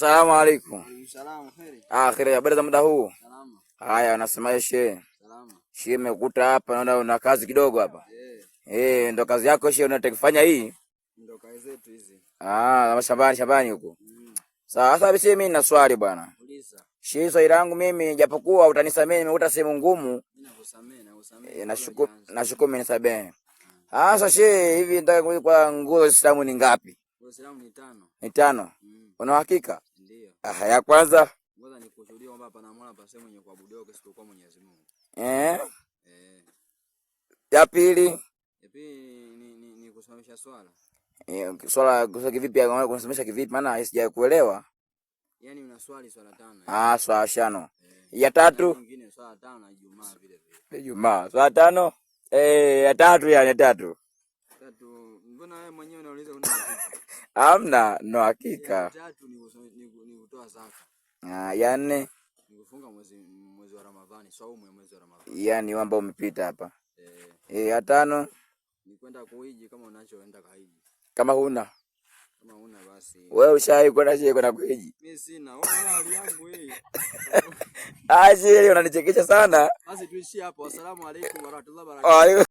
Salamu alaikum. Salamu kheri. Kheri, habari za muda huu? Salama. Haya, unasemaje shehe? Salama. Shehe, nimekuta hapa naona una kazi kidogo hapa. Ndo kazi yako shehe unatakifanya hii? Ndo kazi zetu hizi. Shambani huko. Sasa mimi nina swali bwana. Uliza. Shehe, swali langu mimi japokuwa utanisamehe nimekuta sehemu ngumu. Ninakusamehe. Nashukuru umenisamehe. Sasa shehe, hivi nataka kwa nguzo za Uislamu ni ngapi? Uislamu ni 5. Ni 5. Una uhakika? Ndio. Ya kwanza ngoja nikushuhudie kwamba panamwona pa sehemu yenye kuabudiwa isipokuwa Mwenyezi Mungu. Ya pili ni kusimamisha swala. Swala kivipi? Kusimamisha kivipi? Maana sijakuelewa. Yaani unaswali swala 5. Swala 5. Ya tatu nyingine swala 5 na Ijumaa vile vile. Ijumaa. Swala 5. Ya tatu yani ya tatu. Mbona wewe mwenyewe unauliza una hakika? Hamna, no hakika. Ya tatu ni kutoa zaka. Ya 4 ni kufunga mwezi wa Ramadhani, saumu ya mwezi wa Ramadhani. Yaani mambo umepita hapa. Ya 5 ni kwenda kuhiji kama unachoenda kuhiji. Kama huna basi. Wewe ushawahi kwenda kuhiji? Mimi sina. Wewe hali yangu hii. Sheri unanichekesha sana. Basi tuishie hapo. Asalamu alaykum wa rahmatullahi wa barakatuh.